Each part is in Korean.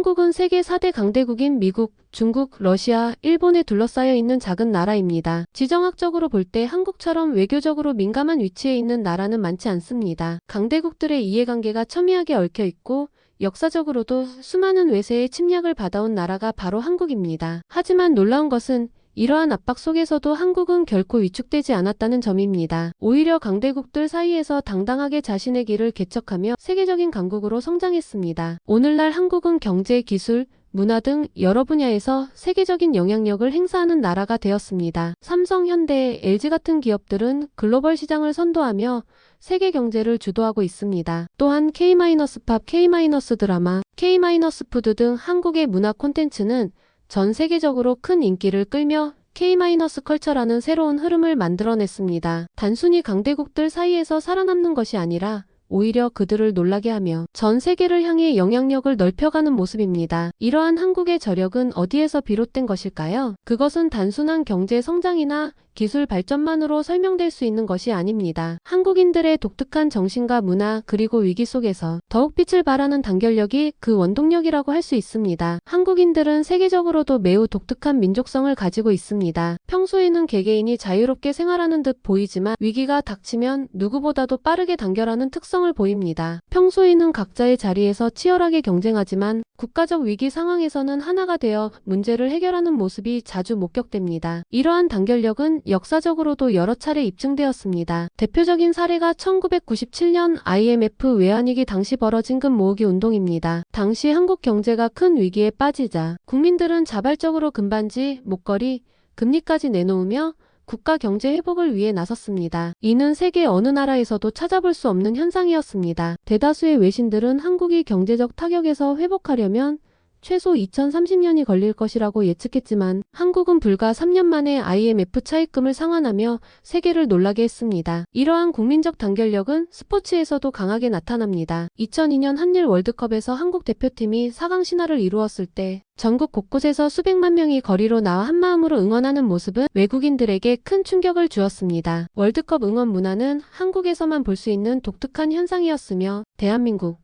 한국은 세계 4대 강대국인 미국, 중국, 러시아, 일본에 둘러싸여 있는 작은 나라입니다. 지정학적으로 볼 때 한국처럼 외교적으로 민감한 위치에 있는 나라는 많지 않습니다. 강대국들의 이해관계가 첨예하게 얽혀 있고 역사적으로도 수많은 외세의 침략을 받아온 나라가 바로 한국입니다. 하지만 놀라운 것은 이러한 압박 속에서도 한국은 결코 위축되지 않았다는 점입니다. 오히려 강대국들 사이에서 당당하게 자신의 길을 개척하며 세계적인 강국으로 성장했습니다. 오늘날 한국은 경제, 기술, 문화 등 여러 분야에서 세계적인 영향력을 행사하는 나라가 되었습니다. 삼성, 현대, LG 같은 기업들은 글로벌 시장을 선도하며 세계 경제를 주도하고 있습니다. 또한 K-팝, K-드라마, K-푸드 등 한국의 문화 콘텐츠는 전 세계적으로 큰 인기를 끌며 K-컬처라는 새로운 흐름을 만들어냈습니다. 단순히 강대국들 사이에서 살아남는 것이 아니라 오히려 그들을 놀라게 하며 전 세계를 향해 영향력을 넓혀가는 모습입니다. 이러한 한국의 저력은 어디에서 비롯된 것일까요? 그것은 단순한 경제 성장이나 기술 발전만으로 설명될 수 있는 것이 아닙니다. 한국인들의 독특한 정신과 문화 그리고 위기 속에서 더욱 빛을 발하는 단결력이 그 원동력이라고 할 수 있습니다. 한국인들은 세계적으로도 매우 독특한 민족성을 가지고 있습니다. 평소에는 개개인이 자유롭게 생활하는 듯 보이지만 위기가 닥치면 누구보다도 빠르게 단결하는 특성을 보입니다. 평소에는 각자의 자리에서 치열하게 경쟁하지만 국가적 위기 상황에서는 하나가 되어 문제를 해결하는 모습이 자주 목격됩니다. 이러한 단결력은 역사적으로도 여러 차례 입증되었습니다. 대표적인 사례가 1997년 IMF 외환위기 당시 벌어진 금 모으기 운동입니다. 당시 한국 경제가 큰 위기에 빠지자 국민들은 자발적으로 금반지, 목걸이, 금리까지 내놓으며 국가 경제 회복을 위해 나섰습니다. 이는 세계 어느 나라에서도 찾아볼 수 없는 현상이었습니다. 대다수의 외신들은 한국이 경제적 타격에서 회복하려면 최소 2030년이 걸릴 것이라고 예측했지만 한국은 불과 3년 만에 IMF 차입금을 상환하며 세계를 놀라게 했습니다. 이러한 국민적 단결력은 스포츠에서도 강하게 나타납니다. 2002년 한일 월드컵에서 한국 대표팀이 4강 신화를 이루었을 때 전국 곳곳에서 수백만 명이 거리로 나와 한마음으로 응원하는 모습은 외국인들에게 큰 충격을 주었습니다. 월드컵 응원 문화는 한국에서만 볼 수 있는 독특한 현상이었으며 대한민국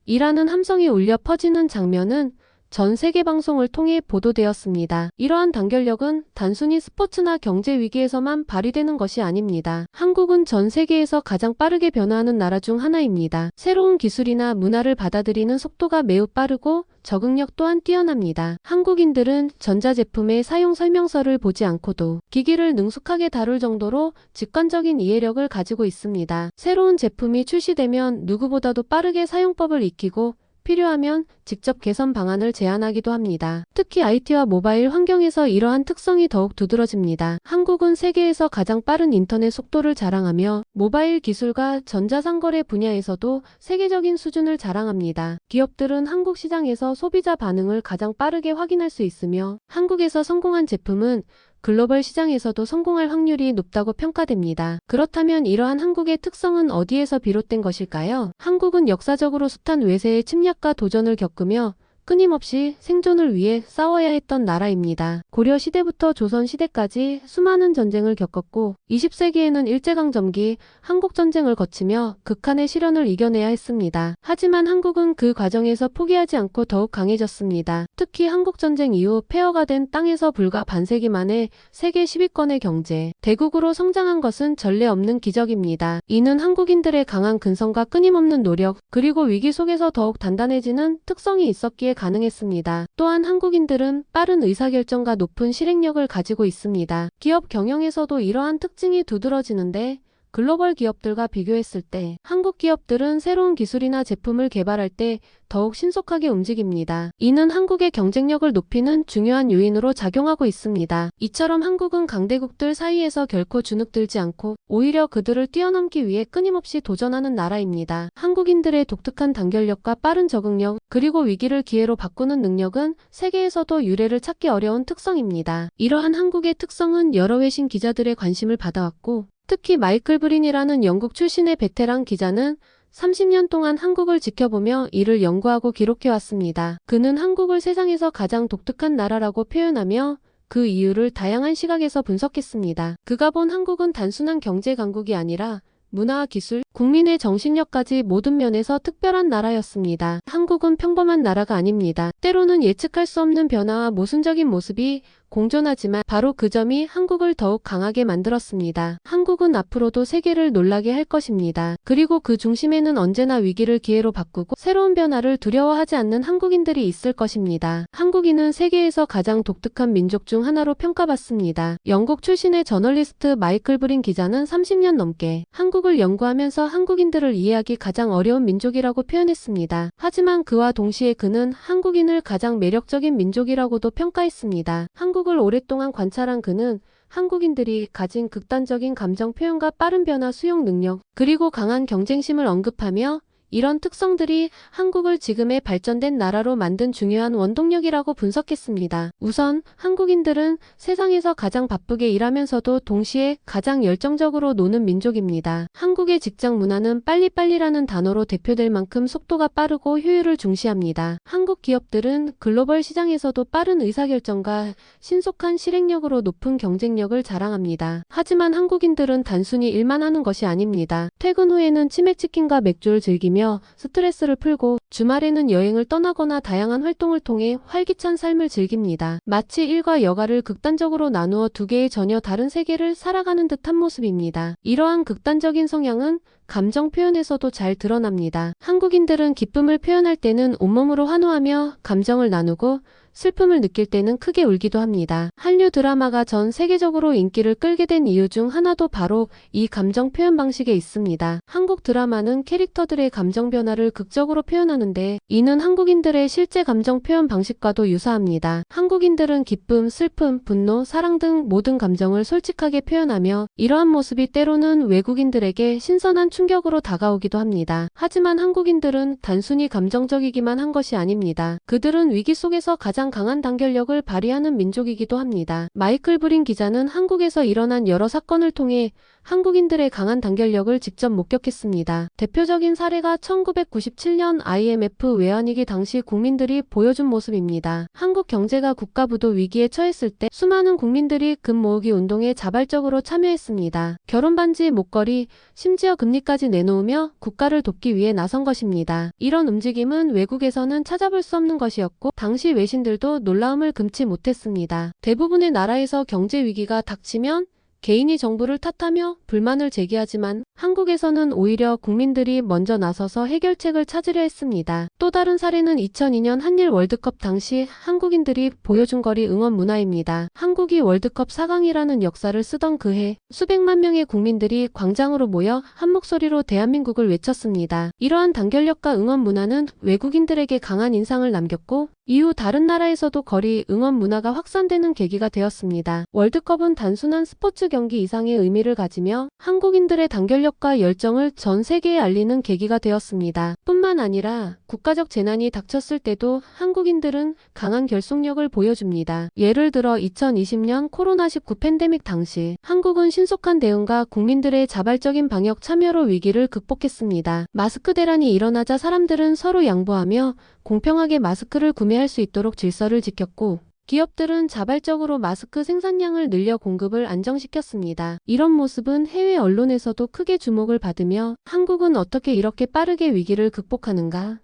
이라는 함성이 울려 퍼지는 장면은 전 세계 방송을 통해 보도되었습니다. 이러한 단결력은 단순히 스포츠나 경제 위기에서만 발휘되는 것이 아닙니다. 한국은 전 세계에서 가장 빠르게 변화하는 나라 중 하나입니다. 새로운 기술이나 문화를 받아들이는 속도가 매우 빠르고 적응력 또한 뛰어납니다. 한국인들은 전자제품의 사용 설명서를 보지 않고도 기기를 능숙하게 다룰 정도로 직관적인 이해력을 가지고 있습니다. 새로운 제품이 출시되면 누구보다도 빠르게 사용법을 익히고 필요하면 직접 개선 방안을 제안하기도 합니다. 특히 IT와 모바일 환경에서 이러한 특성이 더욱 두드러집니다. 한국은 세계에서 가장 빠른 인터넷 속도를 자랑하며 모바일 기술과 전자상거래 분야에서도 세계적인 수준을 자랑합니다. 기업들은 한국 시장에서 소비자 반응을 가장 빠르게 확인할 수 있으며 한국에서 성공한 제품은 글로벌 시장에서도 성공할 확률이 높다고 평가됩니다. 그렇다면 이러한 한국의 특성은 어디에서 비롯된 것일까요? 한국은 역사적으로 숱한 외세의 침략과 도전을 겪으며 끊임없이 생존을 위해 싸워야 했던 나라입니다. 고려 시대부터 조선 시대까지 수많은 전쟁을 겪었고 20세기에는 일제강점기, 한국전쟁을 거치며 극한의 시련을 이겨내야 했습니다. 하지만 한국은 그 과정에서 포기하지 않고 더욱 강해졌습니다. 특히 한국전쟁 이후 폐허가 된 땅에서 불과 반세기 만에 세계 10위권의 경제 대국으로 성장한 것은 전례 없는 기적입니다. 이는 한국인들의 강한 근성과 끊임없는 노력, 그리고 위기 속에서 더욱 단단해지는 특성이 있었기에 가능했습니다. 또한 한국인들은 빠른 의사결정과 높은 실행력을 가지고 있습니다. 기업 경영에서도 이러한 특징이 두드러지는데 글로벌 기업들과 비교했을 때 한국 기업들은 새로운 기술이나 제품을 개발할 때 더욱 신속하게 움직입니다. 이는 한국의 경쟁력을 높이는 중요한 요인으로 작용하고 있습니다. 이처럼 한국은 강대국들 사이에서 결코 주눅들지 않고 오히려 그들을 뛰어넘기 위해 끊임없이 도전하는 나라입니다. 한국인들의 독특한 단결력과 빠른 적응력, 그리고 위기를 기회로 바꾸는 능력은 세계에서도 유례를 찾기 어려운 특성입니다. 이러한 한국의 특성은 여러 외신 기자들의 관심을 받아왔고 특히 마이클 브린이라는 영국 출신의 베테랑 기자는 30년 동안 한국을 지켜보며 이를 연구하고 기록해왔습니다. 그는 한국을 세상에서 가장 독특한 나라라고 표현하며 그 이유를 다양한 시각에서 분석했습니다. 그가 본 한국은 단순한 경제 강국이 아니라 문화와 기술, 국민의 정신력까지 모든 면에서 특별한 나라였습니다. 한국은 평범한 나라가 아닙니다. 때로는 예측할 수 없는 변화와 모순적인 모습이 공존하지만 바로 그 점이 한국을 더욱 강하게 만들었습니다. 한국은 앞으로도 세계를 놀라게 할 것입니다. 그리고 그 중심에는 언제나 위기를 기회로 바꾸고 새로운 변화를 두려워하지 않는 한국인들이 있을 것입니다. 한국인은 세계에서 가장 독특한 민족 중 하나로 평가받습니다. 영국 출신의 저널리스트 마이클 브린 기자는 30년 넘게 한국을 연구하면서 한국인들을 이해하기 가장 어려운 민족이라고 표현했습니다. 하지만 그와 동시에 그는 한국인을 가장 매력적인 민족이라고도 평가했습니다. 한국을 오랫동안 관찰한 그는 한국인들이 가진 극단적인 감정 표현과 빠른 변화 수용 능력, 그리고 강한 경쟁심을 언급하며 이런 특성들이 한국을 지금의 발전된 나라로 만든 중요한 원동력이라고 분석했습니다. 우선 한국인들은 세상에서 가장 바쁘게 일하면서도 동시에 가장 열정적으로 노는 민족입니다. 한국의 직장 문화는 빨리빨리라는 단어로 대표될 만큼 속도가 빠르고 효율을 중시합니다. 한국 기업들은 글로벌 시장에서도 빠른 의사결정과 신속한 실행력으로 높은 경쟁력을 자랑합니다. 하지만 한국인들은 단순히 일만 하는 것이 아닙니다. 퇴근 후에는 치맥치킨과 맥주를 즐기며 스트레스를 풀고 주말에는 여행을 떠나거나 다양한 활동을 통해 활기찬 삶을 즐깁니다. 마치 일과 여가를 극단적으로 나누어 두 개의 전혀 다른 세계를 살아가는 듯한 모습입니다. 이러한 극단적인 성향은 감정 표현에서도 잘 드러납니다. 한국인들은 기쁨을 표현할 때는 온몸으로 환호하며 감정을 나누고 슬픔을 느낄 때는 크게 울기도 합니다. 한류 드라마가 전 세계적으로 인기를 끌게 된 이유 중 하나도 바로 이 감정 표현 방식에 있습니다. 한국 드라마는 캐릭터들의 감정 변화를 극적으로 표현하는데 이는 한국인들의 실제 감정 표현 방식과도 유사합니다. 한국인들은 기쁨, 슬픔, 분노, 사랑 등 모든 감정을 솔직하게 표현하며 이러한 모습이 때로는 외국인들에게 신선한 충격으로 다가오기도 합니다. 하지만 한국인들은 단순히 감정적이기만 한 것이 아닙니다. 그들은 위기 속에서 가장 강한 단결력을 발휘하는 민족이기도 합니다. 마이클 브린 기자는 한국에서 일어난 여러 사건을 통해 한국인들의 강한 단결력을 직접 목격했습니다. 대표적인 사례가 1997년 IMF 외환위기 당시 국민들이 보여준 모습입니다. 한국 경제가 국가부도 위기에 처했을 때 수많은 국민들이 금 모으기 운동에 자발적으로 참여했습니다. 결혼 반지, 목걸이, 심지어 금리까지 내놓으며 국가를 돕기 위해 나선 것입니다. 이런 움직임은 외국에서는 찾아볼 수 없는 것이었고 당시 외신들도 놀라움을 금치 못했습니다. 대부분의 나라에서 경제 위기가 닥치면 개인이 정부를 탓하며 불만을 제기하지만 한국에서는 오히려 국민들이 먼저 나서서 해결책을 찾으려 했습니다. 또 다른 사례는 2002년 한일 월드컵 당시 한국인들이 보여준 거리 응원 문화입니다. 한국이 월드컵 4강이라는 역사를 쓰던 그해 수백만 명의 국민들이 광장으로 모여 한 목소리로 대한민국을 외쳤습니다. 이러한 단결력과 응원 문화는 외국인들에게 강한 인상을 남겼고 이후 다른 나라에서도 거리 응원 문화가 확산되는 계기가 되었습니다. 월드컵은 단순한 스포츠 경기 이상의 의미를 가지며 한국인들의 단결력과 열정을 전 세계에 알리는 계기가 되었습니다. 뿐만 아니라 국가적 재난이 닥쳤을 때도 한국인들은 강한 결속력을 보여줍니다. 예를 들어 2020년 코로나19 팬데믹 당시 한국은 신속한 대응과 국민들의 자발적인 방역 참여로 위기를 극복했습니다. 마스크 대란이 일어나자 사람들은 서로 양보하며 공평하게 마스크를 구매할 수 있도록 질서를 지켰고 기업들은 자발적으로 마스크 생산량을 늘려 공급을 안정시켰습니다. 이런 모습은 해외 언론에서도 크게 주목을 받으며 한국은 어떻게 이렇게 빠르게 위기를 극복하는가?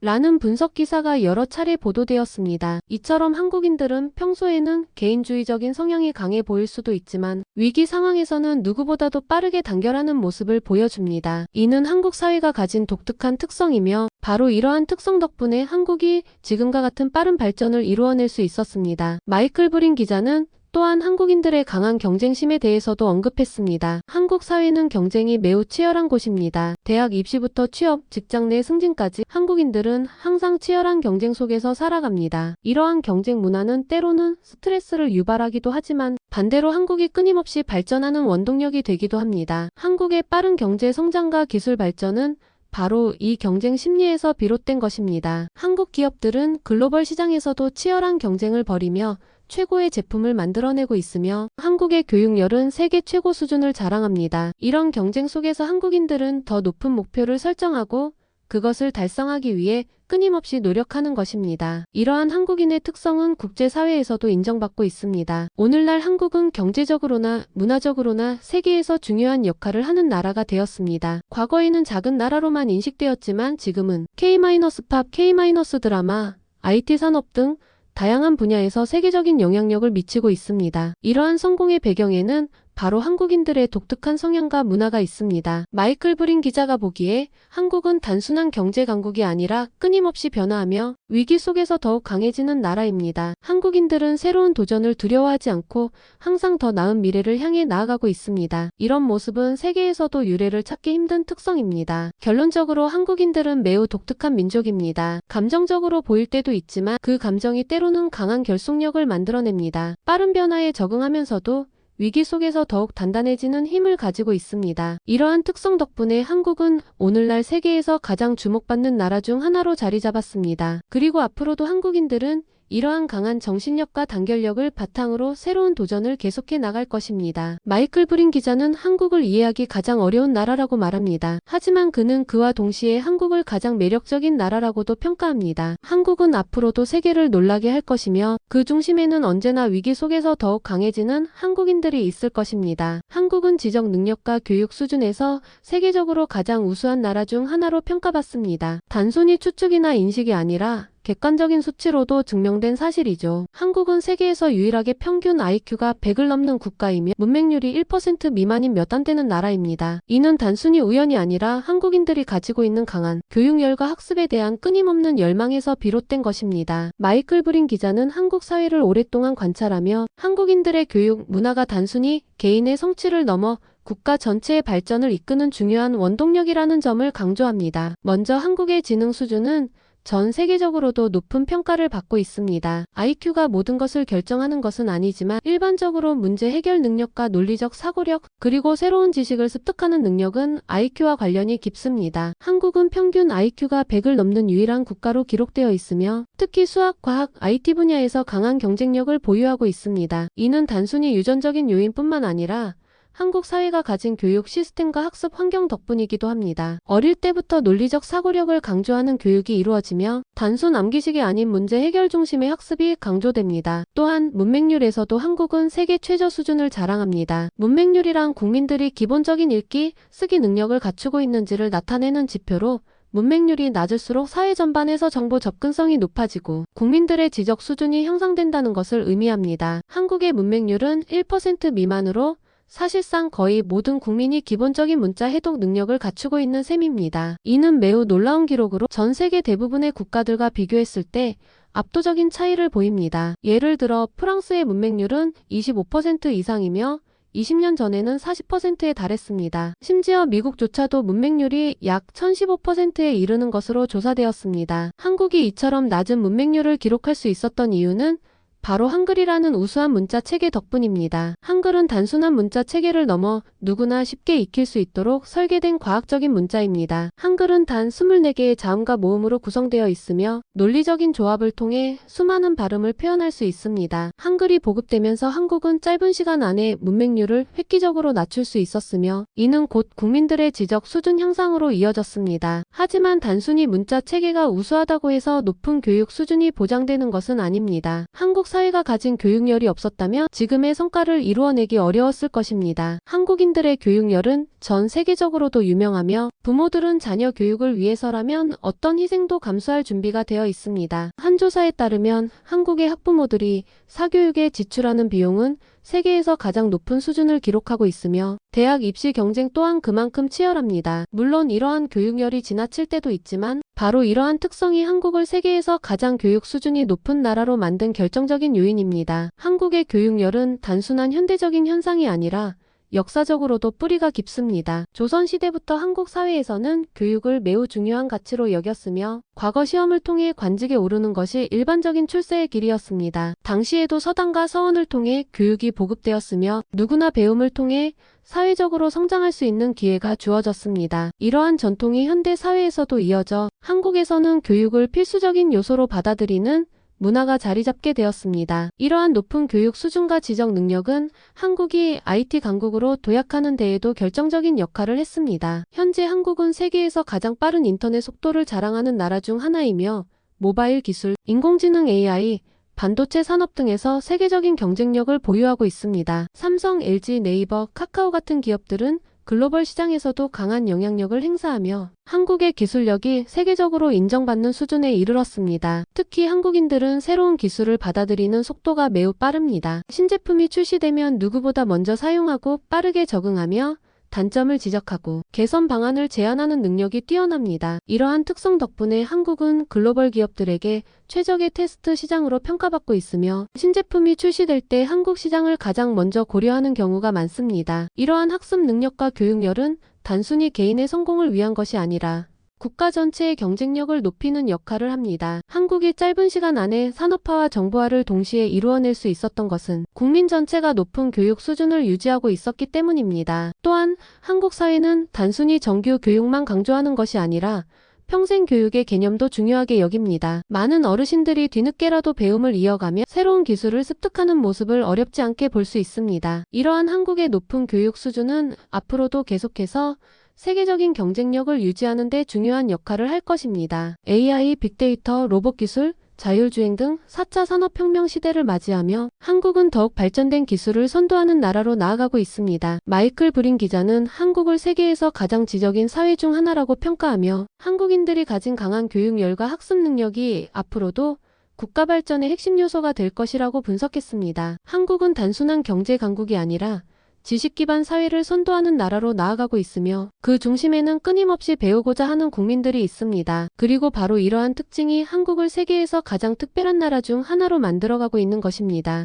라는 분석 기사가 여러 차례 보도되었습니다. 이처럼 한국인들은 평소에는 개인주의적인 성향이 강해 보일 수도 있지만 위기 상황에서는 누구보다도 빠르게 단결하는 모습을 보여줍니다. 이는 한국 사회가 가진 독특한 특성이며 바로 이러한 특성 덕분에 한국이 지금과 같은 빠른 발전을 이루어낼 수 있었습니다. 마이클 브린 기자는 또한 한국인들의 강한 경쟁심에 대해서도 언급했습니다. 한국 사회는 경쟁이 매우 치열한 곳입니다. 대학 입시부터 취업, 직장 내 승진까지 한국인들은 항상 치열한 경쟁 속에서 살아갑니다. 이러한 경쟁 문화는 때로는 스트레스를 유발하기도 하지만 반대로 한국이 끊임없이 발전하는 원동력이 되기도 합니다. 한국의 빠른 경제 성장과 기술 발전은 바로 이 경쟁 심리에서 비롯된 것입니다. 한국 기업들은 글로벌 시장에서도 치열한 경쟁을 벌이며 최고의 제품을 만들어내고 있으며 한국의 교육열은 세계 최고 수준을 자랑합니다. 이런 경쟁 속에서 한국인들은 더 높은 목표를 설정하고 그것을 달성하기 위해 끊임없이 노력하는 것입니다. 이러한 한국인의 특성은 국제사회에서도 인정받고 있습니다. 오늘날 한국은 경제적으로나 문화적으로나 세계에서 중요한 역할을 하는 나라가 되었습니다. 과거에는 작은 나라로만 인식되었지만 지금은 K-팝, K-드라마, IT 산업 등 다양한 분야에서 세계적인 영향력을 미치고 있습니다. 이러한 성공의 배경에는 바로 한국인들의 독특한 성향과 문화가 있습니다. 마이클 브린 기자가 보기에 한국은 단순한 경제 강국이 아니라 끊임없이 변화하며 위기 속에서 더욱 강해지는 나라입니다. 한국인들은 새로운 도전을 두려워하지 않고 항상 더 나은 미래를 향해 나아가고 있습니다. 이런 모습은 세계에서도 유례를 찾기 힘든 특성입니다. 결론적으로 한국인들은 매우 독특한 민족입니다. 감정적으로 보일 때도 있지만 그 감정이 때로는 강한 결속력을 만들어냅니다. 빠른 변화에 적응하면서도 위기 속에서 더욱 단단해지는 힘을 가지고 있습니다. 이러한 특성 덕분에 한국은 오늘날 세계에서 가장 주목받는 나라 중 하나로 자리 잡았습니다. 그리고 앞으로도 한국인들은 이러한 강한 정신력과 단결력을 바탕으로 새로운 도전을 계속해 나갈 것입니다. 마이클 브린 기자는 한국을 이해하기 가장 어려운 나라라고 말합니다. 하지만 그는 그와 동시에 한국을 가장 매력적인 나라라고도 평가합니다. 한국은 앞으로도 세계를 놀라게 할 것이며 그 중심에는 언제나 위기 속에서 더욱 강해지는 한국인들이 있을 것입니다. 한국은 지적 능력과 교육 수준에서 세계적으로 가장 우수한 나라 중 하나로 평가받습니다. 단순히 추측이나 인식이 아니라 객관적인 수치로도 증명된 사실이죠. 한국은 세계에서 유일하게 평균 IQ가 100을 넘는 국가이며 문맹률이 1% 미만인 몇 안 되는 나라입니다. 이는 단순히 우연이 아니라 한국인들이 가지고 있는 강한 교육열과 학습에 대한 끊임없는 열망에서 비롯된 것입니다. 마이클 브린 기자는 한국 사회를 오랫동안 관찰하며 한국인들의 교육 문화가 단순히 개인의 성취를 넘어 국가 전체의 발전을 이끄는 중요한 원동력이라는 점을 강조합니다. 먼저 한국의 지능 수준은 전 세계적으로도 높은 평가를 받고 있습니다. IQ가 모든 것을 결정하는 것은 아니지만 일반적으로 문제 해결 능력과 논리적 사고력, 그리고 새로운 지식을 습득하는 능력은 IQ와 관련이 깊습니다. 한국은 평균 IQ가 100을 넘는 유일한 국가로 기록되어 있으며 특히 수학, 과학, IT 분야에서 강한 경쟁력을 보유하고 있습니다. 이는 단순히 유전적인 요인뿐만 아니라 한국 사회가 가진 교육 시스템과 학습 환경 덕분이기도 합니다. 어릴 때부터 논리적 사고력을 강조하는 교육이 이루어지며 단순 암기식이 아닌 문제 해결 중심의 학습이 강조됩니다. 또한 문맹률에서도 한국은 세계 최저 수준을 자랑합니다. 문맹률이란 국민들이 기본적인 읽기, 쓰기 능력을 갖추고 있는지를 나타내는 지표로 문맹률이 낮을수록 사회 전반에서 정보 접근성이 높아지고 국민들의 지적 수준이 향상된다는 것을 의미합니다. 한국의 문맹률은 1% 미만으로 사실상 거의 모든 국민이 기본적인 문자 해독 능력을 갖추고 있는 셈입니다. 이는 매우 놀라운 기록으로 전 세계 대부분의 국가들과 비교했을 때 압도적인 차이를 보입니다. 예를 들어 프랑스의 문맹률은 25% 이상이며 20년 전에는 40%에 달했습니다. 심지어 미국조차도 문맹률이 약 1015%에 이르는 것으로 조사되었습니다. 한국이 이처럼 낮은 문맹률을 기록할 수 있었던 이유는 바로 한글이라는 우수한 문자 체계 덕분입니다. 한글은 단순한 문자 체계를 넘어 누구나 쉽게 익힐 수 있도록 설계된 과학적인 문자입니다. 한글은 단 24개의 자음과 모음으로 구성되어 있으며 논리적인 조합을 통해 수많은 발음을 표현할 수 있습니다. 한글이 보급되면서 한국은 짧은 시간 안에 문맹률을 획기적으로 낮출 수 있었으며 이는 곧 국민들의 지적 수준 향상으로 이어졌습니다. 하지만 단순히 문자 체계가 우수하다고 해서 높은 교육 수준이 보장되는 것은 아닙니다. 한국 사회가 가진 교육열이 없었다면 지금의 성과를 이루어내기 어려웠을 것입니다. 한국인들의 교육열은 전 세계적으로도 유명하며 부모들은 자녀 교육을 위해서라면 어떤 희생도 감수할 준비가 되어 있습니다. 한 조사에 따르면 한국의 학부모들이 사교육에 지출하는 비용은 세계에서 가장 높은 수준을 기록하고 있으며 대학 입시 경쟁 또한 그만큼 치열합니다. 물론 이러한 교육열이 지나칠 때도 있지만 바로 이러한 특성이 한국을 세계에서 가장 교육 수준이 높은 나라로 만든 결정적인 요인입니다. 한국의 교육열은 단순한 현대적인 현상이 아니라 역사적으로도 뿌리가 깊습니다. 조선시대부터 한국 사회에서는 교육을 매우 중요한 가치로 여겼으며 과거 시험을 통해 관직에 오르는 것이 일반적인 출세의 길이었습니다. 당시에도 서당과 서원을 통해 교육이 보급되었으며 누구나 배움을 통해 사회적으로 성장할 수 있는 기회가 주어졌습니다. 이러한 전통이 현대 사회에서도 이어져 한국에서는 교육을 필수적인 요소로 받아들이는 문화가 자리 잡게 되었습니다. 이러한 높은 교육 수준과 지적 능력은 한국이 IT 강국으로 도약하는 데에도 결정적인 역할을 했습니다. 현재 한국은 세계에서 가장 빠른 인터넷 속도를 자랑하는 나라 중 하나이며 모바일 기술, 인공지능 AI, 반도체 산업 등에서 세계적인 경쟁력을 보유하고 있습니다. 삼성, LG, 네이버, 카카오 같은 기업들은 글로벌 시장에서도 강한 영향력을 행사하며 한국의 기술력이 세계적으로 인정받는 수준에 이르렀습니다. 특히 한국인들은 새로운 기술을 받아들이는 속도가 매우 빠릅니다. 신제품이 출시되면 누구보다 먼저 사용하고 빠르게 적응하며 단점을 지적하고 개선 방안을 제안하는 능력이 뛰어납니다. 이러한 특성 덕분에 한국은 글로벌 기업들에게 최적의 테스트 시장으로 평가받고 있으며 신제품이 출시될 때 한국 시장을 가장 먼저 고려하는 경우가 많습니다. 이러한 학습 능력과 교육열은 단순히 개인의 성공을 위한 것이 아니라 국가 전체의 경쟁력을 높이는 역할을 합니다. 한국이 짧은 시간 안에 산업화와 정보화를 동시에 이루어낼 수 있었던 것은 국민 전체가 높은 교육 수준을 유지하고 있었기 때문입니다. 또한 한국 사회는 단순히 정규 교육만 강조하는 것이 아니라 평생 교육의 개념도 중요하게 여깁니다. 많은 어르신들이 뒤늦게라도 배움을 이어가며 새로운 기술을 습득하는 모습을 어렵지 않게 볼 수 있습니다. 이러한 한국의 높은 교육 수준은 앞으로도 계속해서 세계적인 경쟁력을 유지하는 데 중요한 역할을 할 것입니다. AI, 빅데이터, 로봇 기술, 자율주행 등 4차 산업혁명 시대를 맞이하며 한국은 더욱 발전된 기술을 선도하는 나라로 나아가고 있습니다. 마이클 브린 기자는 한국을 세계에서 가장 지적인 사회 중 하나라고 평가하며 한국인들이 가진 강한 교육열과 학습 능력이 앞으로도 국가 발전의 핵심 요소가 될 것이라고 분석했습니다. 한국은 단순한 경제 강국이 아니라 지식 기반 사회를 선도하는 나라로 나아가고 있으며 그 중심에는 끊임없이 배우고자 하는 국민들이 있습니다. 그리고 바로 이러한 특징이 한국을 세계에서 가장 특별한 나라 중 하나로 만들어가고 있는 것입니다.